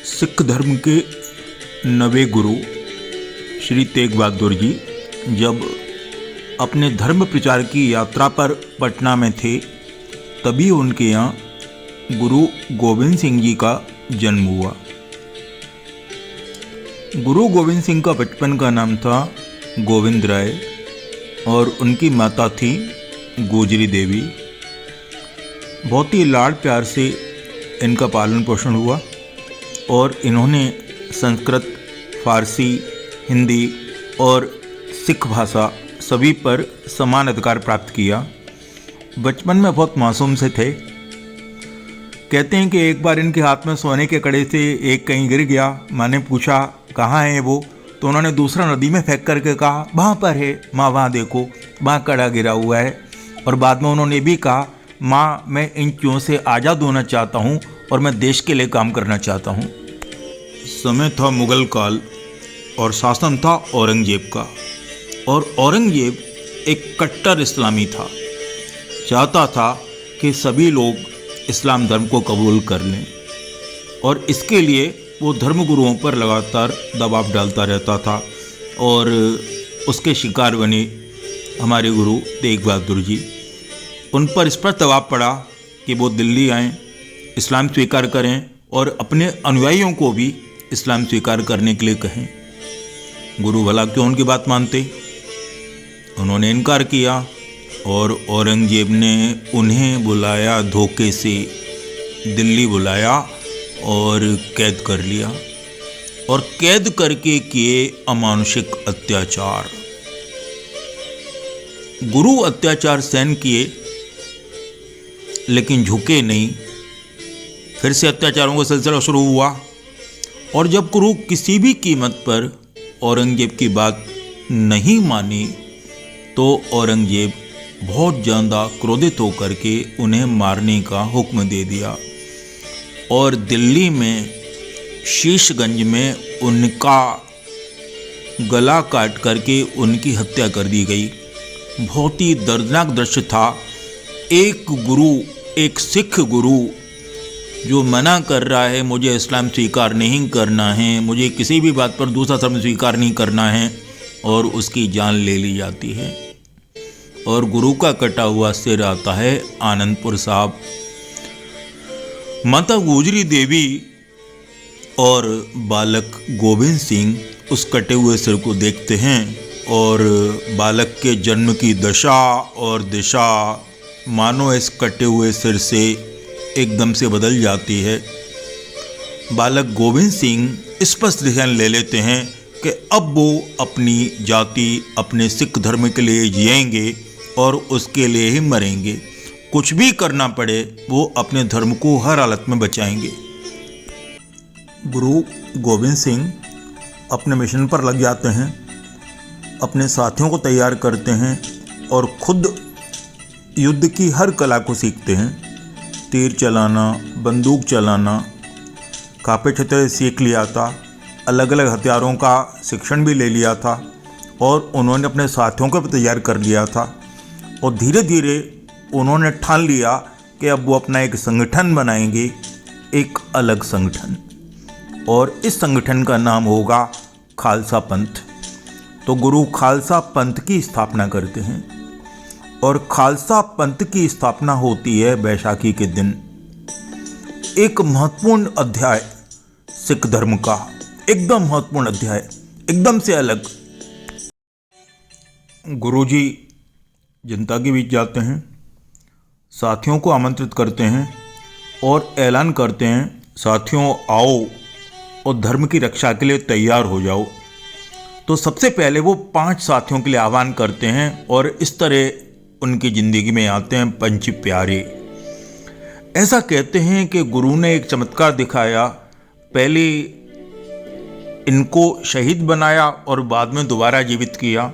सिख धर्म के नवे गुरु श्री तेग बहादुर जी जब अपने धर्म प्रचार की यात्रा पर पटना में थे, तभी उनके यहाँ गुरु गोविंद सिंह जी का जन्म हुआ। गुरु गोविंद सिंह का बचपन का नाम था गोविंद राय और उनकी माता थी गोजरी देवी। बहुत ही लाड़ प्यार से इनका पालन पोषण हुआ और इन्होंने संस्कृत, फारसी, हिंदी और सिख भाषा सभी पर समान अधिकार प्राप्त किया। बचपन में बहुत मासूम से थे। कहते हैं कि एक बार इनके हाथ में सोने के कड़े से एक कहीं गिर गया। माँ ने पूछा कहाँ है वो, तो उन्होंने दूसरा नदी में फेंक करके कहा वहाँ पर है माँ, वहाँ देखो वहाँ कड़ा गिरा हुआ है। और बाद में उन्होंने भी कहा माँ, मैं इन चूहों से आज़ाद होना चाहता हूँ और मैं देश के लिए काम करना चाहता हूँ। समय था मुग़ल काल और शासन था औरंगजेब का। और औरंगजेब एक कट्टर इस्लामी था, चाहता था कि सभी लोग इस्लाम धर्म को कबूल कर लें और इसके लिए वो धर्मगुरुओं पर लगातार दबाव डालता रहता था। और उसके शिकार बने हमारे गुरु तेग बहादुर जी। उन पर इस पर दबाव पड़ा कि वो दिल्ली आएँ, इस्लाम स्वीकार करें और अपने अनुयायियों को भी इस्लाम स्वीकार करने के लिए कहें। गुरु भला क्यों उनकी बात मानते? उन्होंने इनकार किया और औरंगजेब ने उन्हें बुलाया, धोखे से दिल्ली बुलाया और कैद कर लिया और कैद करके किए अमानुषिक अत्याचार। गुरु अत्याचार सहन किए लेकिन झुके नहीं। फिर से अत्याचारों का सिलसिला शुरू हुआ और जब गुरु किसी भी कीमत पर औरंगजेब की बात नहीं मानी तो औरंगजेब बहुत ज़्यादा क्रोधित होकर के उन्हें मारने का हुक्म दे दिया और दिल्ली में शीशगंज में उनका गला काट करके उनकी हत्या कर दी गई। बहुत ही दर्दनाक दृश्य था। एक गुरु, एक सिख गुरु जो मना कर रहा है मुझे इस्लाम स्वीकार नहीं करना है, मुझे किसी भी बात पर दूसरा धर्म स्वीकार नहीं करना है, और उसकी जान ले ली जाती है और गुरु का कटा हुआ सिर आता है आनंदपुर साहब। माता गुजरी देवी और बालक गोविंद सिंह उस कटे हुए सिर को देखते हैं और बालक के जन्म की दशा और दिशा मानो इस कटे हुए सिर से एकदम से बदल जाती है। बालक गोविंद सिंह स्पष्ट डिसीजन ले लेते हैं कि अब वो अपनी जाति, अपने सिख धर्म के लिए जिएंगे और उसके लिए ही मरेंगे। कुछ भी करना पड़े वो अपने धर्म को हर हालत में बचाएंगे। गुरु गोविंद सिंह अपने मिशन पर लग जाते हैं, अपने साथियों को तैयार करते हैं और खुद युद्ध की हर कला को सीखते हैं। तीर चलाना, बंदूक चलाना काफ़ी अच्छे तरह सीख लिया था। अलग अलग हथियारों का शिक्षण भी ले लिया था और उन्होंने अपने साथियों को भी तैयार कर लिया था। और धीरे धीरे उन्होंने ठान लिया कि अब वो अपना एक संगठन बनाएंगे, एक अलग संगठन, और इस संगठन का नाम होगा खालसा पंथ। तो गुरु खालसा पंथ की स्थापना करते हैं और खालसा पंथ की स्थापना होती है बैसाखी के दिन। एक महत्वपूर्ण अध्याय सिख धर्म का, एकदम महत्वपूर्ण अध्याय, एकदम से अलग। गुरुजी जनता के बीच जाते हैं, साथियों को आमंत्रित करते हैं और ऐलान करते हैं साथियों आओ और धर्म की रक्षा के लिए तैयार हो जाओ। तो सबसे पहले वो 5 साथियों के लिए आह्वान करते हैं और इस तरह उनकी ज़िंदगी में आते हैं पंच प्यारे। ऐसा कहते हैं कि गुरु ने एक चमत्कार दिखाया, पहले इनको शहीद बनाया और बाद में दोबारा जीवित किया।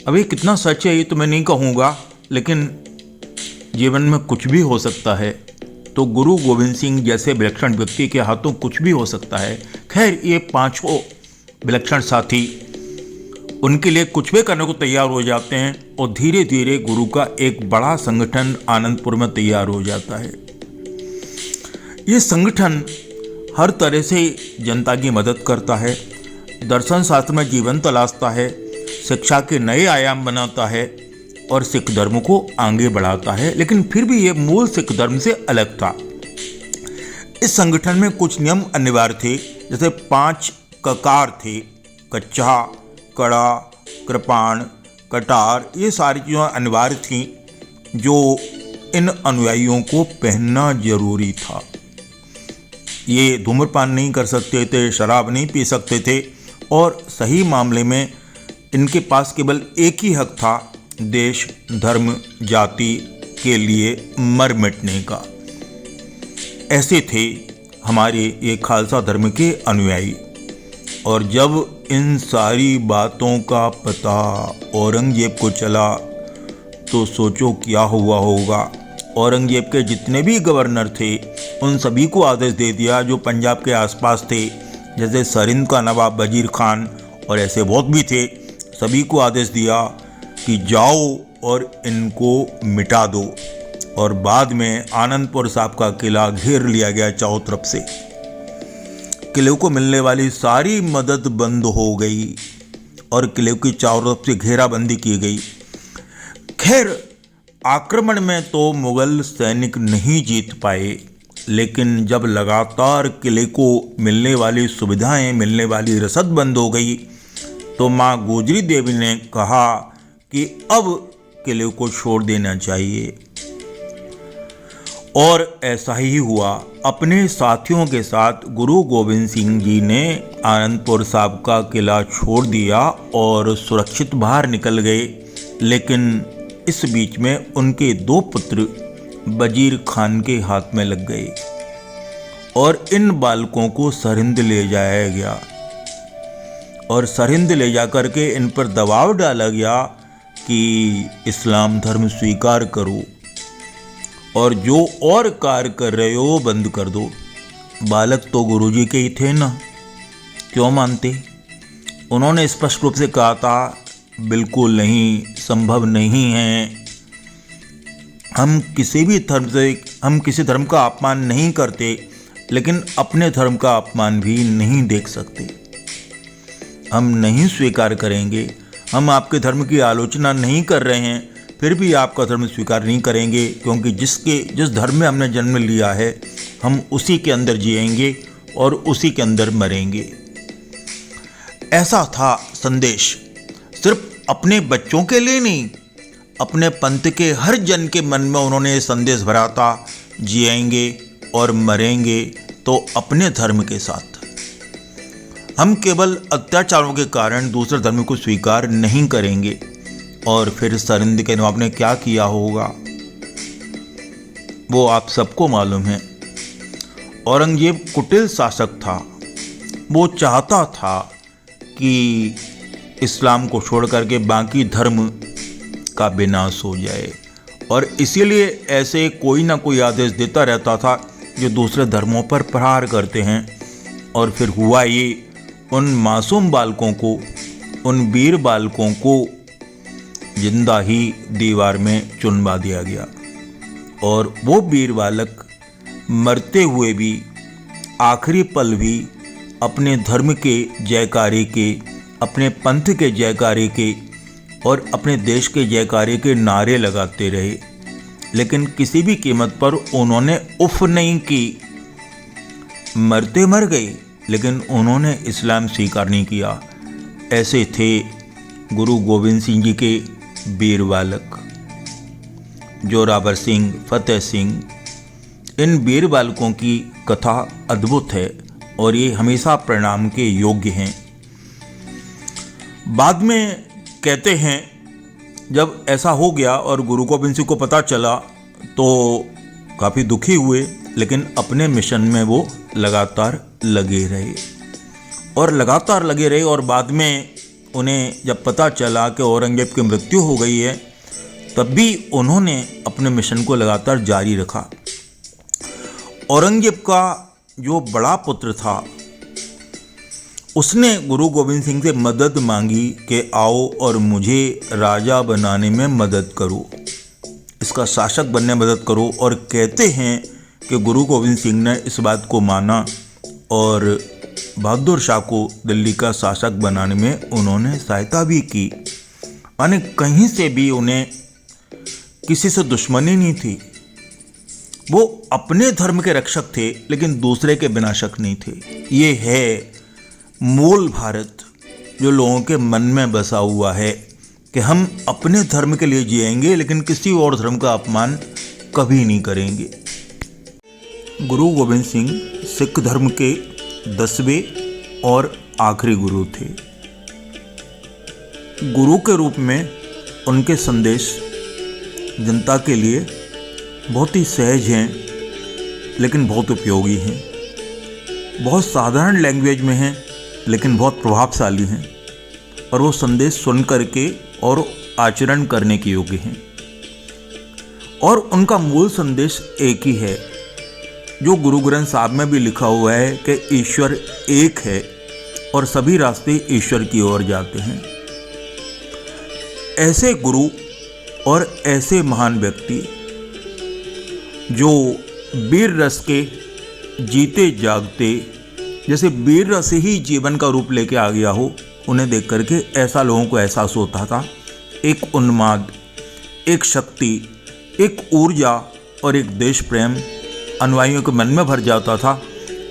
अभी कितना सच है ये तो मैं नहीं कहूँगा, लेकिन जीवन में कुछ भी हो सकता है। तो गुरु गोविंद सिंह जैसे विलक्षण व्यक्ति के हाथों कुछ भी हो सकता है। खैर, ये 5 विलक्षण साथी उनके लिए कुछ भी करने को तैयार हो जाते हैं और धीरे धीरे गुरु का एक बड़ा संगठन आनंदपुर में तैयार हो जाता है। ये संगठन हर तरह से जनता की मदद करता है, दर्शन शास्त्र में जीवन तलाशता है, शिक्षा के नए आयाम बनाता है और सिख धर्म को आगे बढ़ाता है। लेकिन फिर भी ये मूल सिख धर्म से अलग था। इस संगठन में कुछ नियम अनिवार्य थे, जैसे 5 ककार थे, कच्छा, कड़ा, कृपाण, कटार। ये सारी चीज़ें अनिवार्य थीं जो इन अनुयायियों को पहनना जरूरी था। ये धूम्रपान नहीं कर सकते थे, शराब नहीं पी सकते थे और सही मामले में इनके पास केवल एक ही हक था, देश, धर्म, जाति के लिए मर मिटने का। ऐसे थे हमारे ये खालसा धर्म के अनुयायी। और जब इन सारी बातों का पता औरंगजेब को चला तो सोचो क्या हुआ होगा। औरंगजेब के जितने भी गवर्नर थे उन सभी को आदेश दे दिया जो पंजाब के आसपास थे, जैसे सरिंद का नवाब वजीर खान और ऐसे बहुत भी थे। सभी को आदेश दिया कि जाओ और इनको मिटा दो। और बाद में आनंदपुर साहब का किला घेर लिया गया चारों तरफ से। किले को मिलने वाली सारी मदद बंद हो गई और किले की चारों तरफ से घेराबंदी की गई। खैर, आक्रमण में तो मुगल सैनिक नहीं जीत पाए, लेकिन जब लगातार किले को मिलने वाली सुविधाएं, मिलने वाली रसद बंद हो गई तो माँ गोजरी देवी ने कहा कि अब किले को छोड़ देना चाहिए। और ऐसा ही हुआ। अपने साथियों के साथ गुरु गोविंद सिंह जी ने आनंदपुर साहब का किला छोड़ दिया और सुरक्षित बाहर निकल गए। लेकिन इस बीच में उनके 2 पुत्र वजीर खान के हाथ में लग गए और इन बालकों को सरहिंद ले जाया गया। और सरहिंद ले जाकर के इन पर दबाव डाला गया कि इस्लाम धर्म स्वीकार करो और जो और कार्य कर रहे हो बंद कर दो। बालक तो गुरुजी के ही थे ना, क्यों मानते? उन्होंने स्पष्ट रूप से कहा था, बिल्कुल नहीं, संभव नहीं है। हम किसी भी धर्म से, हम किसी धर्म का अपमान नहीं करते, लेकिन अपने धर्म का अपमान भी नहीं देख सकते। हम नहीं स्वीकार करेंगे। हम आपके धर्म की आलोचना नहीं कर रहे हैं, फिर भी आपका धर्म स्वीकार नहीं करेंगे, क्योंकि जिस धर्म में हमने जन्म लिया है हम उसी के अंदर जिएंगे और उसी के अंदर मरेंगे। ऐसा था संदेश। सिर्फ अपने बच्चों के लिए नहीं, अपने पंथ के हर जन के मन में उन्होंने संदेश भरा था, जिएंगे और मरेंगे तो अपने धर्म के साथ। हम केवल अत्याचारों के कारण दूसरे धर्म को स्वीकार नहीं करेंगे। और फिर सरहिंद के नवाब ने क्या किया होगा वो आप सबको मालूम है। औरंगजेब कुटिल शासक था। वो चाहता था कि इस्लाम को छोड़ करके बाकी धर्म का विनाश हो जाए और इसीलिए ऐसे कोई ना कोई आदेश देता रहता था जो दूसरे धर्मों पर प्रहार करते हैं। और फिर हुआ ये, उन मासूम बालकों को, उन वीर बालकों को जिंदा ही दीवार में चुनवा दिया गया। और वो वीर बालक मरते हुए भी, आखिरी पल भी अपने धर्म के जयकारे के, अपने पंथ के जयकारे के और अपने देश के जयकारे के नारे लगाते रहे। लेकिन किसी भी कीमत पर उन्होंने उफ नहीं की। मरते मर गए, लेकिन उन्होंने इस्लाम स्वीकार नहीं किया। ऐसे थे गुरु गोविंद सिंह जी के वीर बालक, जोरावर सिंह, फतेह सिंह। इन वीर बालकों की कथा अद्भुत है और ये हमेशा प्रणाम के योग्य हैं। बाद में कहते हैं जब ऐसा हो गया और गुरु गोविंद सिंह को पता चला तो काफ़ी दुखी हुए, लेकिन अपने मिशन में वो लगातार लगे रहे और लगातार लगे रहे। और बाद में उन्हें जब पता चला कि औरंगजेब की मृत्यु हो गई है, तब भी उन्होंने अपने मिशन को लगातार जारी रखा। औरंगजेब का जो बड़ा पुत्र था उसने गुरु गोविंद सिंह से मदद मांगी कि आओ और मुझे राजा बनाने में मदद करो, इसका शासक बनने में मदद करो। और कहते हैं कि गुरु गोविंद सिंह ने इस बात को माना और बहादुर शाह को दिल्ली का शासक बनाने में उन्होंने सहायता भी की। माने कहीं से भी उन्हें किसी से दुश्मनी नहीं थी। वो अपने धर्म के रक्षक थे लेकिन दूसरे के विनाशक नहीं थे। ये है मूल भारत जो लोगों के मन में बसा हुआ है कि हम अपने धर्म के लिए जिएंगे लेकिन किसी और धर्म का अपमान कभी नहीं करेंगे। गुरु गोविंद सिंह सिख धर्म के 10वें और आखिरी गुरु थे। गुरु के रूप में उनके संदेश जनता के लिए बहुत ही सहज हैं लेकिन बहुत उपयोगी हैं। बहुत साधारण लैंग्वेज में हैं लेकिन बहुत प्रभावशाली हैं और वो संदेश सुन करके और आचरण करने के योग्य हैं। और उनका मूल संदेश एक ही है जो गुरु ग्रंथ साहब में भी लिखा हुआ है कि ईश्वर एक है और सभी रास्ते ईश्वर की ओर जाते हैं। ऐसे गुरु और ऐसे महान व्यक्ति जो वीर रस के जीते जागते, जैसे वीर रस ही जीवन का रूप लेके आ गया हो, उन्हें देख करके ऐसा लोगों को एहसास होता था। एक उन्माद, एक शक्ति, एक ऊर्जा और एक देश प्रेम अनुयायियों के मन में भर जाता था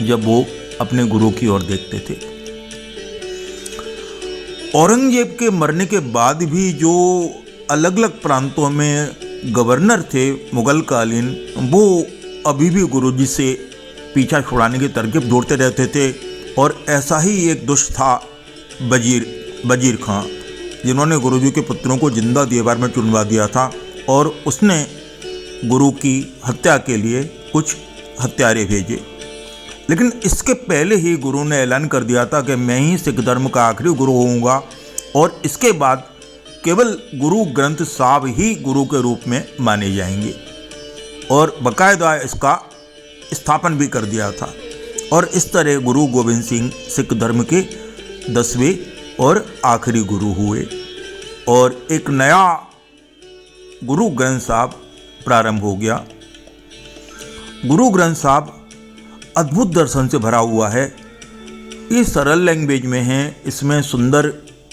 जब वो अपने गुरु की ओर देखते थे। औरंगजेब के मरने के बाद भी जो अलग अलग प्रांतों में गवर्नर थे मुगल कालीन, वो अभी भी गुरुजी से पीछा छुड़ाने की तरकीब ढूंढते रहते थे। और ऐसा ही एक दुष्ट था वजीर खां, जिन्होंने गुरुजी के पुत्रों को जिंदा दीवार में चुनवा दिया था और उसने गुरु की हत्या के लिए कुछ हत्यारे भेजे। लेकिन इसके पहले ही गुरु ने ऐलान कर दिया था कि मैं ही सिख धर्म का आखिरी गुरु होऊंगा और इसके बाद केवल गुरु ग्रंथ साहब ही गुरु के रूप में माने जाएंगे। और बाकायदा इसका स्थापन भी कर दिया था। और इस तरह गुरु गोविंद सिंह सिख धर्म के 10वें और आखिरी गुरु हुए और एक नया गुरु ग्रंथ साहब प्रारंभ हो गया। गुरु ग्रंथ साहब अद्भुत दर्शन से भरा हुआ है। ये सरल लैंग्वेज में है, इसमें सुंदर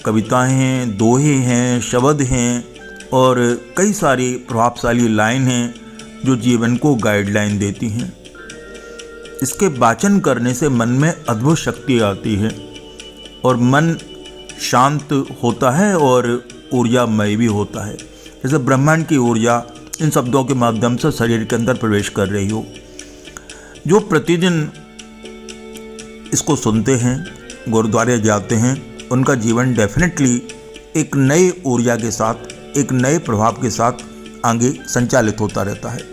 कविताएं हैं, दोहे हैं, शब्द हैं और कई सारी प्रभावशाली लाइन हैं जो जीवन को गाइडलाइन देती हैं। इसके वाचन करने से मन में अद्भुत शक्ति आती है और मन शांत होता है और ऊर्जामय भी होता है, जैसे ब्रह्मांड की ऊर्जा इन शब्दों के माध्यम से शरीर के अंदर प्रवेश कर रही हो। जो प्रतिदिन इसको सुनते हैं, गुरुद्वारे जाते हैं, उनका जीवन डेफिनेटली एक नई ऊर्जा के साथ, एक नए प्रभाव के साथ आगे संचालित होता रहता है।